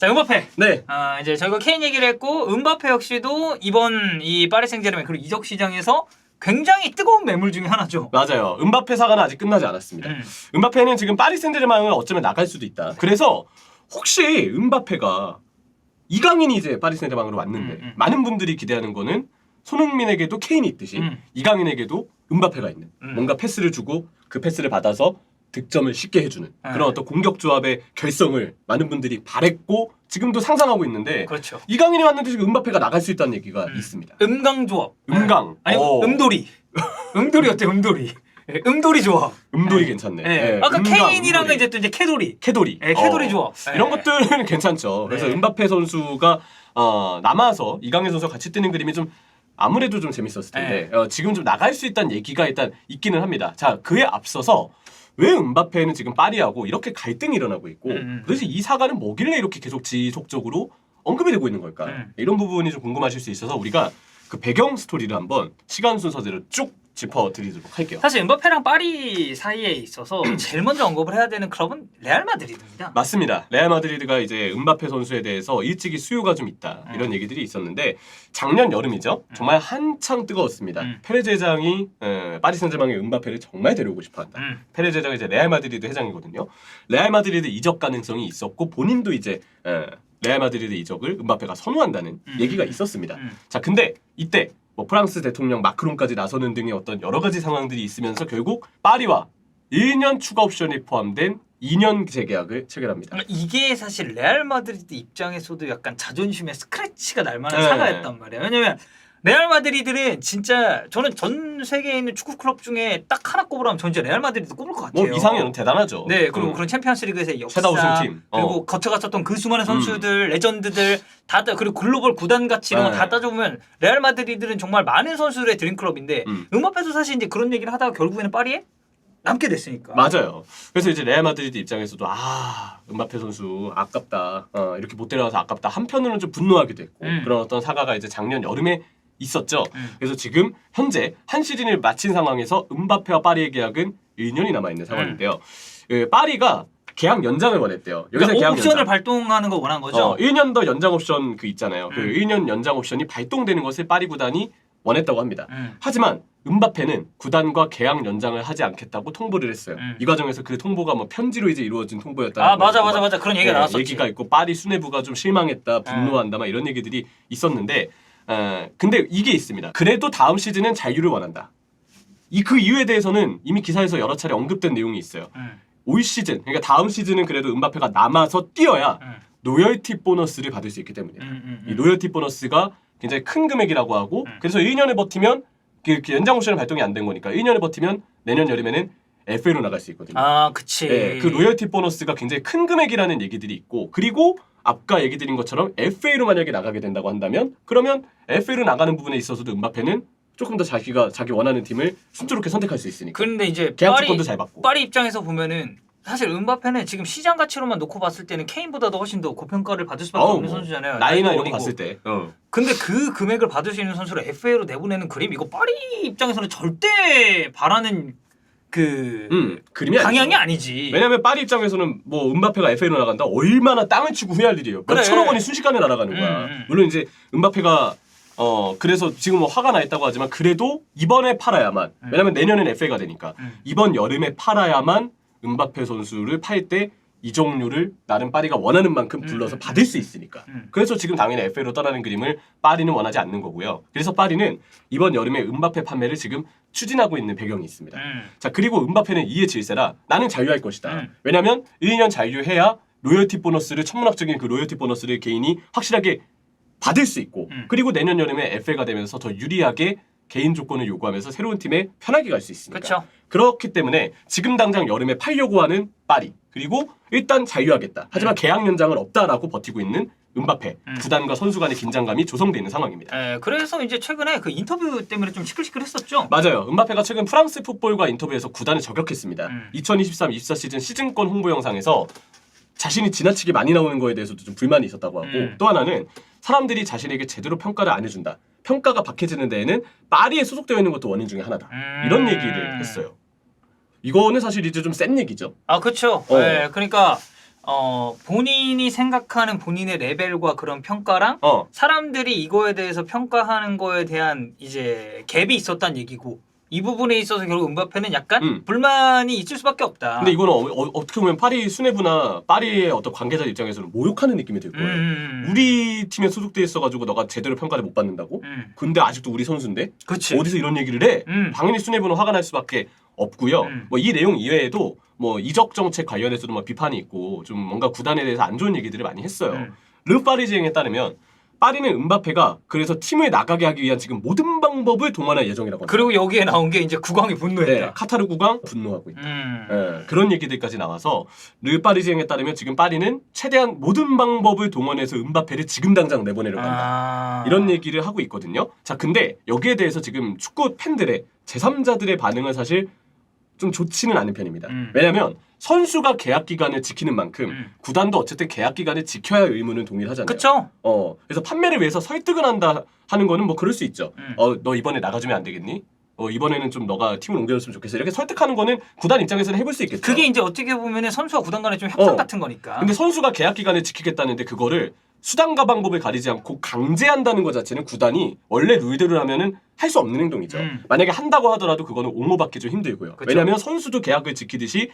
자, 음바페. 네. 이제 저희가 케인 얘기를 했고 음바페 역시도 이번 이 파리 생제르맹 그리고 이적 시장에서 굉장히 뜨거운 매물 중에 하나죠. 맞아요. 음바페 사가는 아직 끝나지 않았습니다. 음바페는 지금 파리 생제르맹을 어쩌면 나갈 수도 있다. 그래서 혹시 음바페가 이강인이 이제 파리 생제르맹으로 왔는데 많은 분들이 기대하는 거는 손흥민에게도 케인이 있듯이 이강인에게도 음바페가 있는 뭔가 패스를 주고 그 패스를 받아서 득점을 쉽게 해주는 그런 어떤 공격 조합의 결성을 많은 분들이 바랬고 지금도 상상하고 있는데 그렇죠. 이강인이 왔는데 지금 음바페가 나갈 수 있다는 얘기가 있습니다. 음강 조합. 음강. 아니 음돌이. 음돌이 어때? 음돌이. 음돌이 조합. 음돌이 괜찮네. 네. 아까 음강, 케인이랑은 음돌이. 이제 또 이제 캐돌이. 캐돌이. 캐돌이 조합. 이런 것들은 괜찮죠. 그래서 네. 음바페 선수가 남아서 이강인 선수와 같이 뛰는 그림이 좀 아무래도 좀 재밌었을 텐데 지금 좀 나갈 수 있다는 얘기가 일단 있기는 합니다. 자, 그에 앞서서 왜 음바페는 지금 파리하고 이렇게 갈등이 일어나고 있고 도대체 이 사가는 뭐길래 이렇게 계속 지속적으로 언급이 되고 있는 걸까? 이런 부분이 좀 궁금하실 수 있어서 우리가 그 배경 스토리를 한번 시간 순서대로 쭉 짚어드리도록 할게요. 사실 음바페랑 파리 사이에 있어서 제일 먼저 언급을 해야 되는 클럽은 레알 마드리드입니다. 맞습니다. 레알 마드리드가 이제 음바페 선수에 대해서 일찍이 수요가 좀 있다 이런 얘기들이 있었는데 작년 여름이죠. 정말 한창 뜨거웠습니다. 페레즈 회장이 파리 생제르맹의 음바페를 정말 데려오고 싶어한다. 페레즈 회장이 이제 레알 마드리드 회장이거든요. 레알 마드리드 이적 가능성이 있었고 본인도 이제 레알 마드리드 이적을 음바페가 선호한다는 얘기가 있었습니다. 자, 근데 이때 뭐 프랑스 대통령 마크롱까지 나서는 등의 어떤 여러 가지 상황들이 있으면서 결국 파리와 1년 추가 옵션이 포함된 2년 재계약을 체결합니다. 이게 사실 레알 마드리드 입장에서도 약간 자존심의 스크래치가 날 만한 사과였단 말이에요. 왜냐면 레알 마드리드는 진짜 저는 전 세계에 있는 축구 클럽 중에 딱 하나 꼽으라면 전 진짜 레알 마드리드 꼽을 것 같아요. 뭐 이상형은 대단하죠. 네, 그리고 그런 챔피언스리그에서의 역사, 최다 우승팀. 그리고 거쳐갔었던 그 수많은 선수들, 레전드들 다 그리고 글로벌 구단 가치 이런 거 다 따져보면 레알 마드리드는 정말 많은 선수들의 드림클럽인데 음바페도 사실 이제 그런 얘기를 하다가 결국에는 파리에 남게 됐으니까. 맞아요. 그래서 이제 레알 마드리드 입장에서도 음바페 선수 아깝다. 이렇게 못 데려가서 아깝다. 한편으로는 좀 분노하기도 했고 그런 어떤 사과가 이제 작년 여름에 있었죠. 그래서 지금 현재 한 시즌을 마친 상황에서 음바페와 파리의 계약은 1년이 남아있는 상황인데요. 파리가 계약 연장을 원했대요. 여기서 그러니까 계약 옵션을 연장. 발동하는 거 원한 거죠? 1년 더 연장 옵션 그 있잖아요. 그 1년 연장 옵션이 발동되는 것을 파리 구단이 원했다고 합니다. 하지만 음바페는 구단과 계약 연장을 하지 않겠다고 통보를 했어요. 이 과정에서 그 통보가 뭐 편지로 이제 이루어진 통보였다. 맞아 그런 얘기가 나왔었지. 얘기가 있고 파리 수뇌부가 좀 실망했다, 분노한다, 막 이런 얘기들이 있었는데, 근데 이게 있습니다. 그래도 다음 시즌은 잔류를 원한다. 그 이유에 대해서는 이미 기사에서 여러 차례 언급된 내용이 있어요. 올 시즌, 그러니까 다음 시즌은 그래도 음바페가 남아서 뛰어야 로열티 보너스를 받을 수 있기 때문이에요. 이 로열티 보너스가 굉장히 큰 금액이라고 하고, 그래서 1년을 버티면 그 연장 옵션이 발동이 안 된 거니까 1년을 버티면 내년 여름에는 FA로 나갈 수 있거든요. 그치. 네, 그 로열티 보너스가 굉장히 큰 금액이라는 얘기들이 있고, 그리고 아까 얘기 드린 것처럼 FA로 만약에 나가게 된다고 한다면 그러면 FA로 나가는 부분에 있어서도 음바페는 조금 더 자기 원하는 팀을 순조롭게 선택할 수 있으니까. 그런데 이제 계약 조건도 잘 받고. 파리 입장에서 보면은 사실 음바페는 지금 시장 가치로만 놓고 봤을 때는 케인보다도 훨씬 더 고평가를 받을 수밖에 없는 선수잖아요. 나이나 이런 어리고. 거 봤을 때. 근데 그 금액을 받을 수 있는 선수를 FA로 내보내는 그림 이거 파리 입장에서는 절대 바라는 그림이 방향이 아니죠. 아니지. 왜냐면 파리 입장에서는 뭐 음바페가 FA로 나간다 얼마나 땅을 치고 후회할 일이에요. 그래. 몇천억 원이 순식간에 날아가는 거야. 물론 이제 음바페가 그래서 지금 뭐 화가 나 있다고 하지만 그래도 이번에 팔아야만 왜냐면 내년엔 FA가 되니까 이번 여름에 팔아야만 음바페 선수를 팔 때 이적료를 나름 파리가 원하는 만큼 불러서 받을 수 있으니까. 그래서 지금 당연히 FA로 떠나는 그림을 파리는 원하지 않는 거고요. 그래서 파리는 이번 여름에 음바페 판매를 지금 추진하고 있는 배경이 있습니다. 자, 그리고 음바페는 이에 질세라 나는 잔류할 것이다. 왜냐면 1년 잔류해야 로열티 보너스를 천문학적인 그 로열티 보너스를 개인이 확실하게 받을 수 있고 그리고 내년 여름에 FA가 되면서 더 유리하게 개인 조건을 요구하면서 새로운 팀에 편하게 갈 수 있으니까. 그쵸. 그렇기 때문에 지금 당장 여름에 팔려고 하는 파리 그리고 일단 잔류하겠다. 하지만 계약 연장은 없다라고 버티고 있는 음바페 구단과 선수 간의 긴장감이 조성되어 있는 상황입니다. 그래서 이제 최근에 그 인터뷰 때문에 좀 시끌시끌했었죠. 맞아요. 음바페가 최근 프랑스 풋볼과 인터뷰에서 구단을 저격했습니다. 2023-24 시즌 시즌권 홍보 영상에서 자신이 지나치게 많이 나오는 거에 대해서도 좀 불만이 있었다고 하고 또 하나는 사람들이 자신에게 제대로 평가를 안 해준다. 평가가 박해지는 데에는 파리에 소속되어 있는 것도 원인 중에 하나다. 이런 얘기를 했어요. 이거는 사실 이제 좀 센 얘기죠. 그렇죠. 네, 그러니까 본인이 생각하는 본인의 레벨과 그런 평가랑 사람들이 이거에 대해서 평가하는 거에 대한 이제 갭이 있었다는 얘기고 이 부분에 있어서 결국 음바페는 약간 불만이 있을 수밖에 없다. 근데 이거는 어떻게 보면 파리 수뇌부나 파리의 어떤 관계자 입장에서는 모욕하는 느낌이 들 거예요. 우리 팀에 소속돼 있어가지고 너가 제대로 평가를 못 받는다고? 근데 아직도 우리 선수인데? 그치. 어디서 이런 얘기를 해? 당연히 수뇌부는 화가 날 수밖에 없고요. 뭐 이 내용 이외에도 뭐 이적 정책 관련해서도 뭐 비판이 있고 좀 뭔가 구단에 대해서 안 좋은 얘기들을 많이 했어요. 르 파리지앵에 따르면 파리는 음바페가 그래서 팀을 나가게 하기 위한 지금 모든 방법을 동원할 예정이라고 합니다. 그리고 여기에 나온 게 이제 국왕이 분노했다. 네, 카타르 국왕 분노하고 있다. 네, 그런 얘기들까지 나와서 르 파리지앵에 따르면 지금 파리는 최대한 모든 방법을 동원해서 음바페를 지금 당장 내보내려고 한다. 이런 얘기를 하고 있거든요. 자, 근데 여기에 대해서 지금 축구 팬들의 제3자들의 반응은 사실 좀 좋지는 않은 편입니다. 왜냐하면 선수가 계약 기간을 지키는 만큼 구단도 어쨌든 계약 기간을 지켜야 할 의무는 동일하잖아요. 그렇죠. 그래서 판매를 위해서 설득을 한다 하는 거는 뭐 그럴 수 있죠. 너 이번에 나가주면 안 되겠니? 이번에는 좀 너가 팀을 옮겨줬으면 좋겠어. 이렇게 설득하는 거는 구단 입장에서는 해볼 수 있겠죠. 그게 이제 어떻게 보면 선수와 구단 간의 좀 협상 같은 거니까. 근데 선수가 계약 기간을 지키겠다는데 그거를 수단과 방법을 가리지 않고 강제한다는 것 자체는 구단이 원래 룰대로라면은 할 수 없는 행동이죠. 만약에 한다고 하더라도 그거는 옹호받기 좀 힘들고요. 그쵸? 왜냐하면 선수도 계약을 지키듯이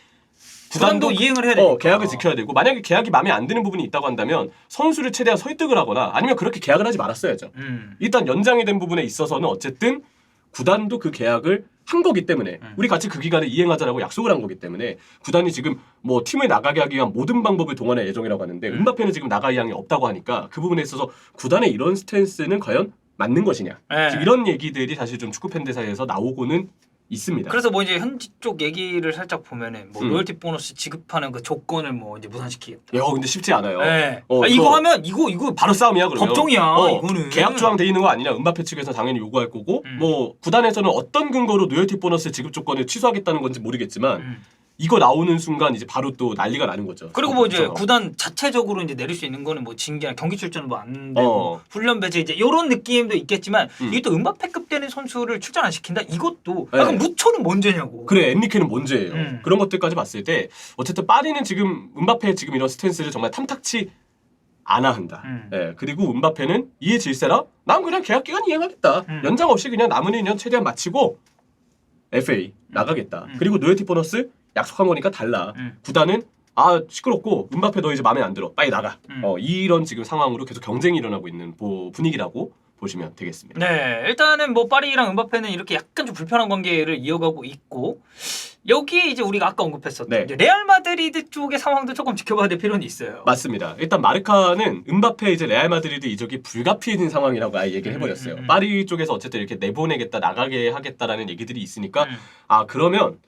구단도 이행을 해야 되니까. 계약을 지켜야 되고 만약에 계약이 마음에 안 드는 부분이 있다고 한다면 선수를 최대한 설득을 하거나 아니면 그렇게 계약을 하지 말았어야죠. 일단 연장이 된 부분에 있어서는 어쨌든 구단도 그 계약을 한 거기 때문에 우리 같이 그 기간을 이행하자라고 약속을 한 거기 때문에 구단이 지금 뭐 팀을 나가게 하기 위한 모든 방법을 동원할 예정이라고 하는데 음바페는 지금 나갈 의향이 없다고 하니까 그 부분에 있어서 구단의 이런 스탠스는 과연 맞는 것이냐. 지금 이런 얘기들이 사실 좀 축구 팬들 사이에서 나오고는 있습니다. 그래서 뭐 이제 현지 쪽 얘기를 살짝 보면은 뭐 로열티 보너스 지급하는 그 조건을 뭐 이제 무산시키겠다. 야, 근데 쉽지 않아요. 네. 이거 하면 이거 바로 싸움이야 그러면. 법정이야. 이거는 계약 조항 돼 있는 거 아니냐. 음바페 측에서 당연히 요구할 거고 뭐 구단에서는 어떤 근거로 로열티 보너스 지급 조건을 취소하겠다는 건지 모르겠지만 이거 나오는 순간 이제 바로 또 난리가 나는 거죠. 그리고 뭐 이제 구단 자체적으로 이제 내릴 수 있는 거는 뭐 징계나 경기 출전은 뭐 안 되고 훈련 배제 이제 이런 느낌도 있겠지만 이게 또 음바페급 되는 선수를 출전 안 시킨다. 이것도 그럼 무초는 뭔죄냐고. 그래, 엔리케는 뭔죄예요. 그런 것들까지 봤을 때 어쨌든 파리는 지금 음바페 지금 이런 스탠스를 정말 탐탁치 않아 한다. 예, 그리고 음바페는 이에 질세라 난 그냥 계약 기간 이행하겠다. 연장 없이 그냥 남은 1년 최대한 마치고 FA 나가겠다. 그리고 로열티 보너스 약속한 거니까 달라. 구단은 시끄럽고 음바페 너 이제 마음에 안 들어. 빨리 나가. 이런 지금 상황으로 계속 경쟁이 일어나고 있는 분위기라고 보시면 되겠습니다. 네, 일단은 뭐 파리랑 음바페는 이렇게 약간 좀 불편한 관계를 이어가고 있고 여기에 이제 우리가 아까 언급했었던 이제 레알 마드리드 쪽의 상황도 조금 지켜봐야 될 필요는 있어요. 맞습니다. 일단 마르카는 음바페 이제 레알 마드리드 이적이 불가피해진 상황이라고 아예 얘기를 해버렸어요. 파리 쪽에서 어쨌든 이렇게 내보내겠다, 나가게 하겠다라는 얘기들이 있으니까 그러면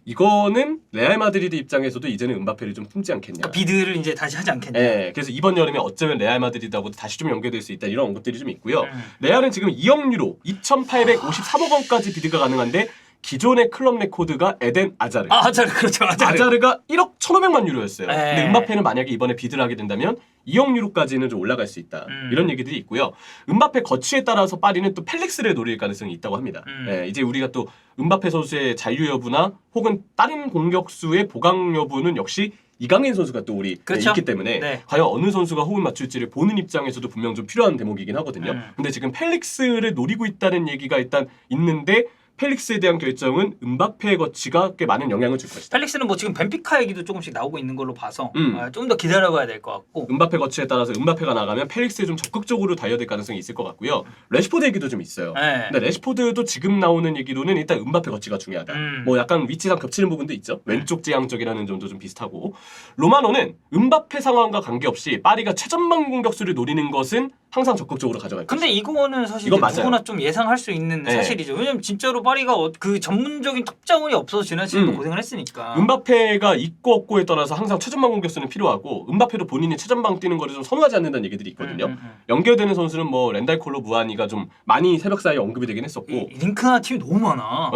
이거는 레알 마드리드 입장에서도 이제는 음바페를 좀 품지 않겠냐. 그러니까 비드를 이제 다시 하지 않겠냐. 네, 그래서 이번 여름에 어쩌면 레알 마드리드하고 다시 좀 연결될 수 있다 이런 언급들이 좀 있고요. 레알은 지금 2억 유로, 2,853억 원까지 비드가 가능한데 기존의 클럽 레코드가 에덴 아자르. 아자르 그렇죠. 아자르가 1억 1,500만 유로였어요. 근데 음바페는 만약에 이번에 비드를 하게 된다면 2억 유로까지는 좀 올라갈 수 있다. 이런 얘기들이 있고요. 음바페 거취에 따라서 파리는 또 펠릭스를 노릴 가능성이 있다고 합니다. 이제 우리가 또 음바페 선수의 잔류 여부나 혹은 다른 공격수의 보강 여부는 역시 이강인 선수가 또 우리 있기 때문에 과연 어느 선수가 호흡을 맞출지를 보는 입장에서도 분명 좀 필요한 대목이긴 하거든요. 근데 지금 펠릭스를 노리고 있다는 얘기가 일단 있는데 펠릭스에 대한 결정은 음바페의 거치가 꽤 많은 영향을 줄 것이다. 펠릭스는 뭐 지금 벤피카 얘기도 조금씩 나오고 있는 걸로 봐서 좀 더 기다려봐야 될 것 같고 음바페 거치에 따라서 음바페가 나가면 펠릭스에 좀 적극적으로 달려들 가능성이 있을 것 같고요. 레시포드 얘기도 좀 있어요. 근데 레시포드도 지금 나오는 얘기로는 일단 음바페 거치가 중요하다. 뭐 약간 위치상 겹치는 부분도 있죠. 왼쪽 지향 쪽이라는 점도 좀 비슷하고 로마노는 음바페 상황과 관계없이 파리가 최전방 공격수를 노리는 것은 항상 적극적으로 가져갈 근데 것이다. 이거는 사실 누구나 좀 예상할 수 있는 사실이죠. 왜냐면 진짜로 파리가 그 전문적인 톱자원이 없어서 지난 시즌도 고생을 했으니까. 음바페가 있고 없고에 떠나서 항상 최전방 공격수는 필요하고 음바페도 본인이 최전방 뛰는 거를 좀 선호하지 않는다는 얘기들이 있거든요. 연결되는 선수는 뭐 렌달콜로 무하니가 좀 많이 새벽 사이에 언급이 되긴 했었고 링크나 팀이 너무 많아.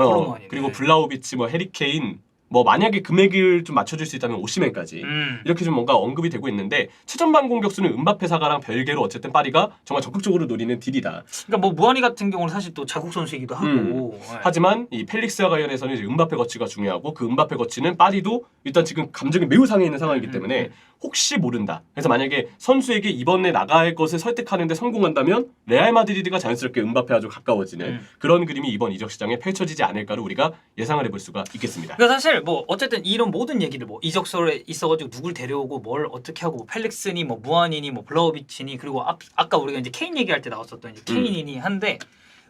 그리고 블라우비치, 뭐 해리케인, 뭐 만약에 금액을 좀 맞춰줄 수 있다면 오시멘까지 이렇게 좀 뭔가 언급이 되고 있는데 최전방 공격수는 음바페 사가랑 별개로 어쨌든 파리가 정말 적극적으로 노리는 딜이다. 그러니까 뭐 무한이 같은 경우는 사실 또 자국 선수이기도 하고. 네. 하지만 이 펠릭스와 관련해서는 이제 음바페 거치가 중요하고 그 음바페 거치는 파리도 일단 지금 감정이 매우 상해 있는 상황이기 때문에 혹시 모른다. 그래서 만약에 선수에게 이번에 나갈 것을 설득하는데 성공한다면 레알 마드리드가 자연스럽게 음바페와 좀 가까워지는 그런 그림이 이번 이적 시장에 펼쳐지지 않을까를 우리가 예상을 해볼 수가 있겠습니다. 그러니까 사실 뭐 어쨌든 이런 모든 얘기를 뭐 이적설에 있어가지고 누굴 데려오고 뭘 어떻게 하고 뭐 펠릭스니 뭐 무한이니 뭐 블라우비치니 그리고 아까 우리가 이제 케인 얘기할 때 나왔었던 이제 케인이니 한데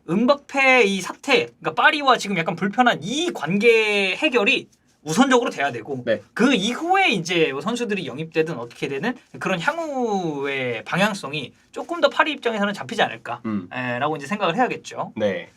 음바페 이 사태, 그러니까 파리와 지금 약간 불편한 이 관계 해결이 우선적으로 돼야 되고 네. 그 이후에 이제 선수들이 영입되든 어떻게 되는 그런 향후의 방향성이 조금 더 파리 입장에서는 잡히지 않을까라고 이제 생각을 해야겠죠. 네.